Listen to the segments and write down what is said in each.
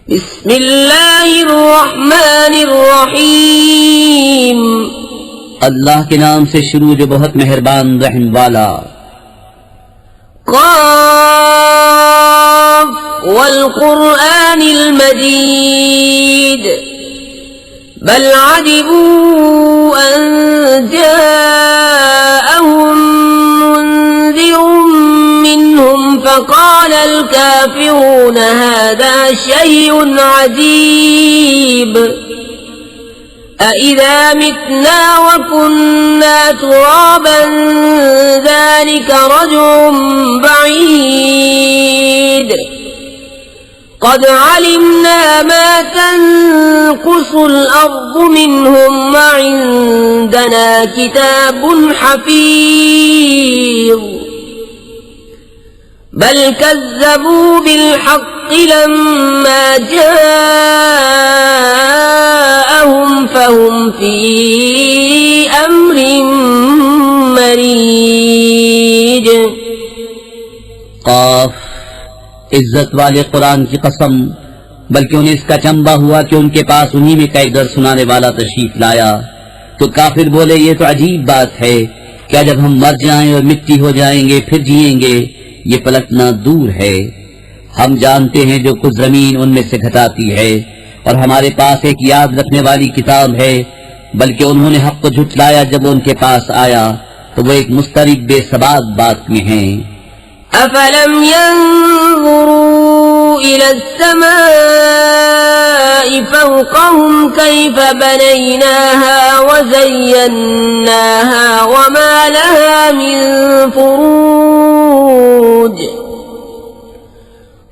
बिस्मिल्लाहिर्रहमानिर्रहीम। अल्लाह के नाम से शुरू जो बहुत मेहरबान रहम वाला। क़ाफ वल क़ुरआनिल मजीद बल अजिबू अन जाअहुम मुन्ज़िरुम मिनहुम फ़क़ालल काफ़िरून हाज़ा शैउन अजीब अइज़ा मितना वकुन्ना तुराबन ज़ालिक रज्उम बईद क़द अलिमना मा तनक़ुसुल अर्ज़ु मिनहुम व इंदना किताबुन हफ़ीज़ बल कज़्ज़बू बिलहक़्क़ि लम्मा जाअहुम फहुम फी अम्रिन मरीज। क़ाफ, इज्जत वाले कुरान की कसम, बल्कि उन्हें इसका चंबा हुआ कि उनके पास उन्हीं में का एक दर सुनाने वाला तशरीफ लाया। तो काफिर बोले, ये तो अजीब बात है, क्या जब हम मर जाएं और मिट्टी हो जाएंगे फिर जिएंगे? ये पलटना दूर है। हम जानते हैं जो कुछ जमीन उनमें से घटाती है, और हमारे पास एक याद रखने वाली किताब है। बल्कि उन्होंने हक को झुठलाया जब उनके पास आया, तो वो एक मुस्तरिब बेसबाब बात में हैं। अफलम यंज़ुरू इलस समाई फ़ौक़हुम कैफ़ बनैनाहा व ज़य्यन्नाहा व मा लहा मिन फ़ुरूज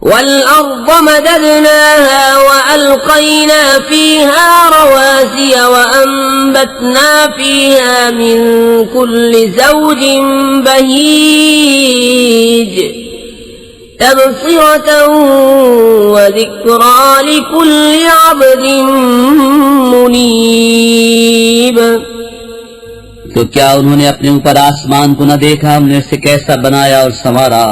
वल-अर्ज़ मददनाहा व अलक़ैना फ़ीहा रवासिय व अम्बतना फ़ीहा मिन कुल्लि ज़ौजिन बहीज तबसिरतन व ज़िक्रा लिकुल्लि अब्दिन मुनीब। तो क्या उन्होंने अपने ऊपर आसमान को न देखा? हमने उसे कैसा बनाया और संवारा,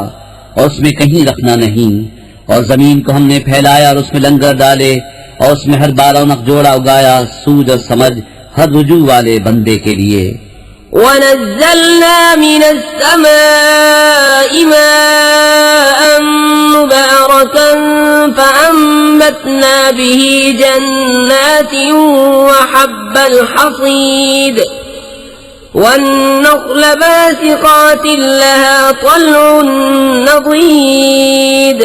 और उसमें कहीं रखना नहीं। और जमीन को हमने फैलाया और उसमें लंगर डाले, और उसमें हर बारौनक जोड़ा उगाया, सूझ और समझ हर रुजू वाले बंदे के लिए। वनज़्ज़लना मिनस समाई माअन मुबारकन फ़अंबतना बिही जन्नातिन व हब्बल हसीद वन्नख़्ल बासिक़ातिन लहा तल्उन नज़ीद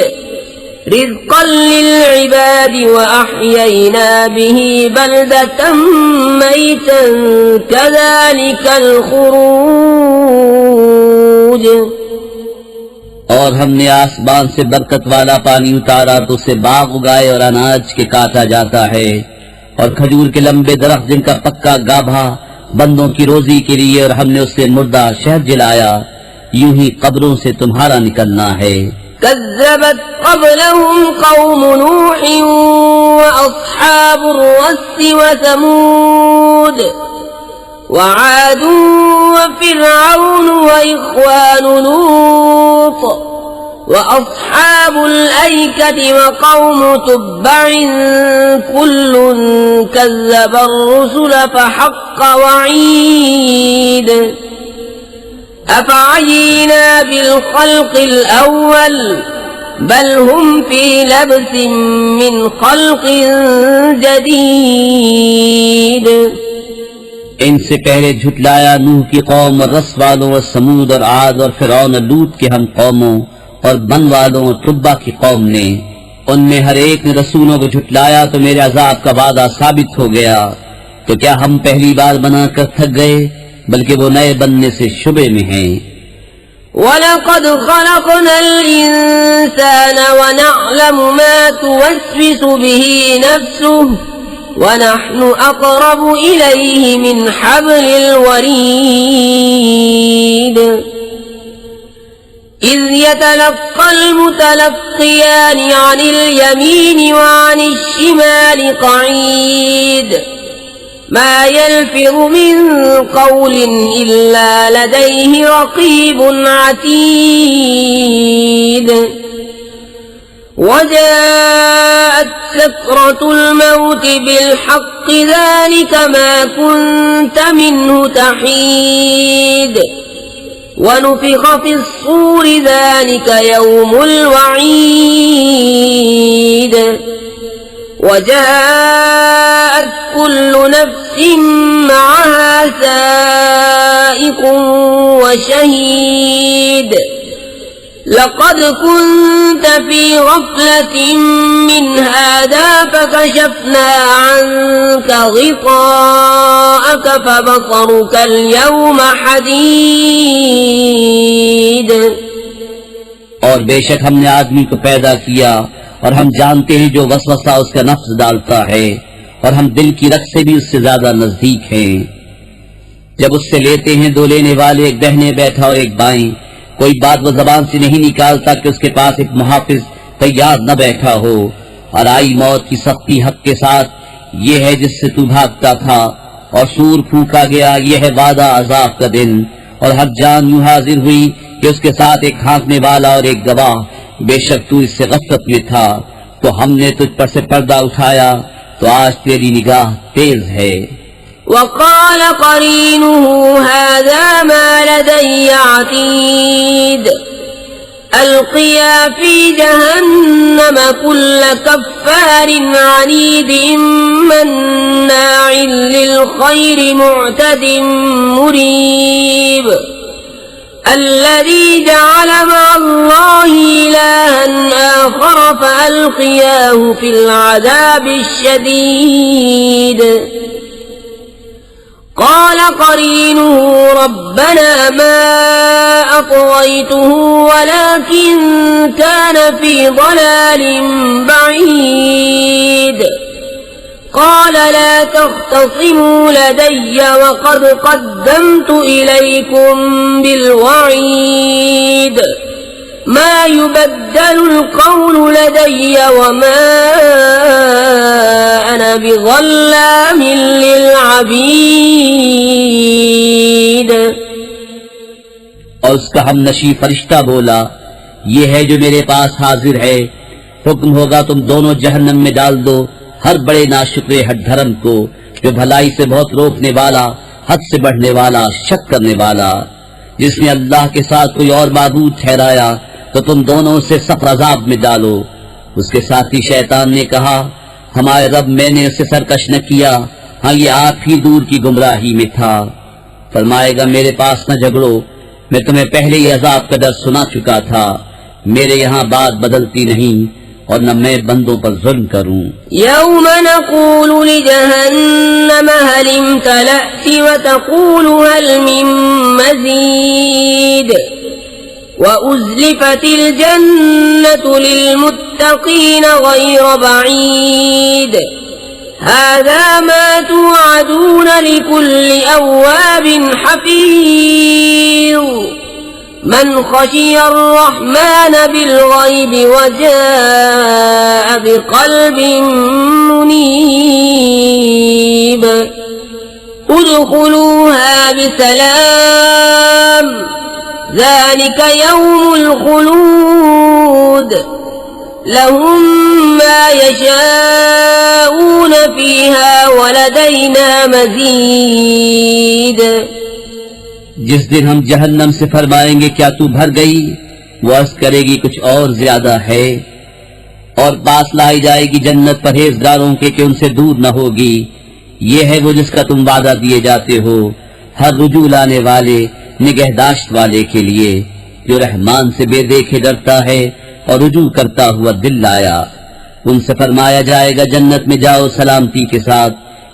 रिज़्क़न लिलइबाद व अह्ययना बिही बलदतन मैतन कज़ालिकल ख़ुरूज। और हमने आसमान से बरकत वाला पानी उतारा तो उसे बाग उगाए और अनाज के काटा जाता है, और खजूर के लंबे दरख्त जिनका पक्का गाभा बंदों की रोजी के लिए, और हमने उससे मुर्दा शहद जिलाया। यूं ही कब्रों से तुम्हारा निकलना है। कज़्ज़बत क़ब्लहुम क़ौम नूह व अस्हाबुर रस्स व समूद व आद व फ़िरऔन व इख़्वानु लूत व अस्हाबुल ऐकति व क़ौम तुब्बइन कुल्लुन कज़्ज़बर रुसुल फ़हक़्क़ वईद अफ़अयीना बिलख़ल्क़िल अव्वल बल हुम फ़ी लब्सिन मिन ख़ल्क़िन जदीद। इनसे पहले झुटलाया नूह की कौम और रस वालों और समूद और आद और फिरौन और लूत के हम कौमों और बन वालों और तुब्बा की कौम ने। उनमें हर एक ने रसूलों को झुटलाया तो मेरे अज़ाब का वादा साबित हो गया। तो क्या हम पहली बार बनाकर थक गए? बल्कि वो नए बनने से शुबे में हैं। वलक़द ख़लक़नल इंसान व नअलमु मा तुवस्विसु बिही नफ्सुहु व नहनु अक़रबु इलैहि मिन हब्लिल वरीद इज़ यतलक़्क़ल मुतलक़्क़ियानि अनिल यमीनि व अनिश शिमालि क़ईद मा यल्फ़िज़ु मिन क़ौलिन इल्ला लदैहि रक़ीबुन अतीद वजाअत سكرة الموت بالحق ذلك ما كنت منه تحيد ونفخ في الصور ذلك يوم الوعيد وجاءت كل نفس معها سائق وشهيد لقد كنت في غفلة من هذا فكشفنا عنك غطاءك فبصرك اليوم حديد और बेशक हमने आदमी को पैदा किया और हम जानते हैं जो वसवसा उसका नफ्स डालता है और हम दिल की रख से भी उससे ज्यादा नजदीक हैं। जब उससे लेते हैं दो लेने वाले, एक दाहिने बैठा और एक बाएं, कोई बात वो जबान से नहीं निकालता कि उसके पास एक मुहाफिज तैयार न बैठा हो। और आई मौत की सख्ती हक के साथ, ये है जिससे तू भागता था, और सूर फूका गया, ये है वादा अजाब का दिन। और हर जान यूं हाजिर हुई कि उसके साथ एक हाँकने वाला और एक गवाह। बेशक तू इससे गफलत में था, तो हमने तुझ पर से पर्दा उठाया, तो आज तेरी निगाह तेज है। وقال قرينه هذا ما لدي عتيد ألقيا في جهنم كل كفار عنيد مناع للخير معتد مريب الذي جعل مع الله إلها آخر فألقياه في العذاب الشديد قال قرينه ربنا ما أطغيته ولكن كان في ضلال بعيد قال لا تختصموا لدي وقد قدمت إليكم بالوعيد ما يبدل القول لدي وما أنا بظلام للعبيد और उसका हम नशी फरिश्ता बोला, ये है जो मेरे पास हाजिर है, हुक्म होगा तुम दोनों जहन्नम में डाल दो हर बड़े नाशुक्रे हठधर्म को, जो भलाई से बहुत रोकने वाला, हद से बढ़ने वाला, शक करने वाला। जिसने अल्लाह के साथ कोई और माबूद ठहराया तो तुम दोनों उसे सख्त अजाब में डालो। उसके साथी शैतान ने कहा, हमारे रब, मैंने उसे सरकश न किया, हाँ ये आप ही दूर की गुमराही में था। फरमाएगा, मेरे पास न झगड़ो, मैं तुम्हें पहले ही अजाब का डर सुना चुका था। मेरे यहाँ बात बदलती नहीं और न मैं बंदों पर जुल्म करूं। यौम नक़ूलु लिजहन्नम हल इम्तलअति व तक़ूलु हल मिन मज़ीद व उज़्लिफ़तिल जन्नतु लिलमुत्तक़ीन गैर बईद हाज़ा मा तुअदून लिकुल्लि अव्वाबिन हफ़ीज़ من خشي الرحمن بالغيب وجاء بقلب منيب ادخلوها بسلام ذلك يوم الخلود لهم ما يشاءون فيها ولدينا مزيد जिस दिन हम जहन्नम से फरमाएंगे, क्या तू भर गई? वो अर्ज करेगी, कुछ और ज्यादा है। और पास लाई जाएगी जन्नत परहेजगारों के कि उनसे दूर न होगी। ये है वो जिसका तुम वादा दिए जाते हो, हर रुजू लाने वाले, निगहदाश्त वाले के लिए, जो रहमान से बेदेखे डरता है और रुजू करता हुआ दिल लाया। उनसे फरमाया जाएगा, जन्नत में जाओ सलामती के साथ,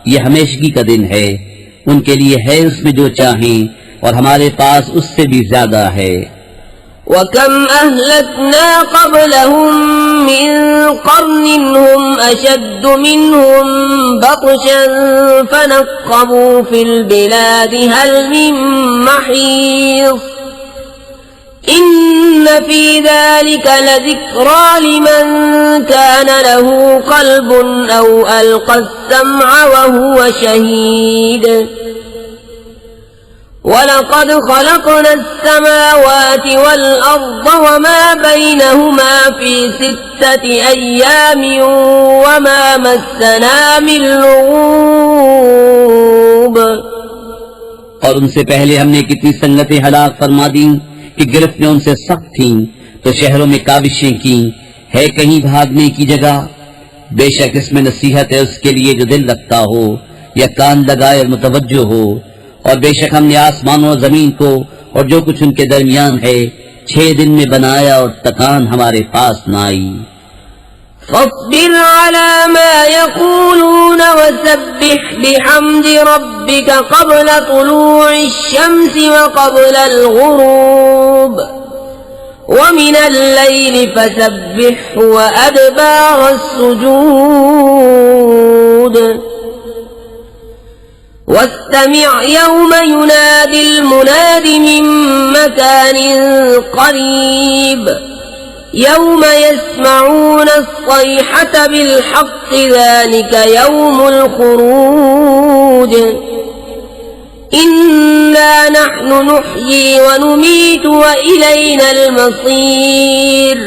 ये हमेशगी का दिन है। उनके लिए है उसमें जो चाहें, और हमारे पास उससे भी ज्यादा है। वकम अहलकना क़ब्लहुम मिन क़र्न हुम अशद्दु मिनहुम बत्शन फनक़्क़बू फ़िल बिलादि हल मिन महीज़ इन्न फ़ी ज़ालिक लज़िक्रा लिमन कान लहू क़ल्बुन औ अलक़ा अस्समअ व हुव शहीद वलक़द ख़लक़ना अस्समावाति वल अर्ज़ वमा बैनहुमा फ़ी सित्तति अय्यामिन वमा मस्सना मिन लुग़ूब। और उनसे पहले हमने कितनी संगतें हलाक फरमा दी कि गिरफ्तें उनसे सख्त थीं, तो शहरों में काबिशें की, है कहीं भागने की जगह। बेशक इसमें नसीहत है उसके लिए जो दिल रखता हो या कान लगाए और मुतवज्जो हो। और बेशक हमने आसमानों और जमीन को और जो कुछ उनके दरमियान है 6 दिन में बनाया और तकान हमारे पास न आई। फ़स्बिर अला मा यक़ूलून वसब्बिह बिहम्दि रब्बिका क़ब्ल तुलूइ शम्सि व क़ब्लल ग़ुरूब व मिनल लैलि फ़सब्बिहु व अदबारस सुजूद। वस्तमिअ यौम युनादिल मुनादि मिन मकानिन क़रीब यौम यस्मऊन अस्सैहत बिलहक़्क़ि ज़ालिक यौमुल ख़ुरूज। इन्ना नहनु नुह्यी व नुमीतु व इलैनल मसीर।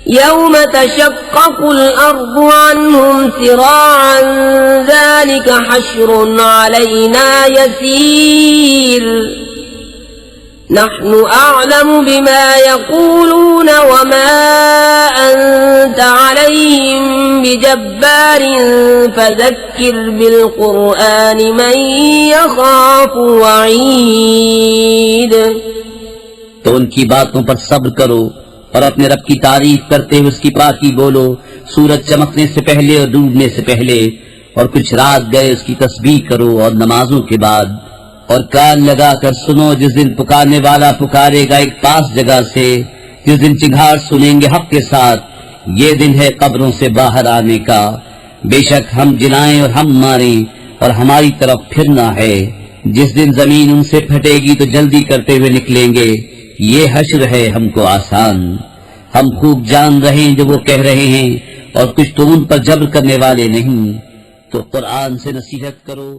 यौम तशक़्क़क़ुल अर्ज़ु अन्हुम सिराअन ज़ालिक हश्रुन अलैना यसीर। नहनु अअलमु बिमा यक़ूलून वमा अंत अलैहिम बिजब्बारिन फ़ज़क्किर बिलक़ुरआनि मन यख़ाफ़ु वईद। तो उनकी बातों पर सब्र करो और अपने रब की तारीफ करते हुए उसकी पाकी बोलो, सूरज चमकने से पहले और डूबने से पहले, और कुछ रात गए उसकी तस्बीह करो और नमाजों के बाद। और कान लगाकर सुनो जिस दिन पुकारने वाला पुकारेगा एक पास जगह से, जिस दिन चिंगार सुनेंगे हक के साथ। ये दिन है कब्रों से बाहर आने का। बेशक हम जिलाएं और हम मारें और हमारी तरफ फिरना है। जिस दिन जमीन उनसे फटेगी तो जल्दी करते हुए निकलेंगे। ये हश्र है हमको आसान। हम खूब जान रहे हैं जो वो कह रहे हैं, और कुछ तो उन पर जब्र करने वाले नहीं। तो कुरान से नसीहत करो।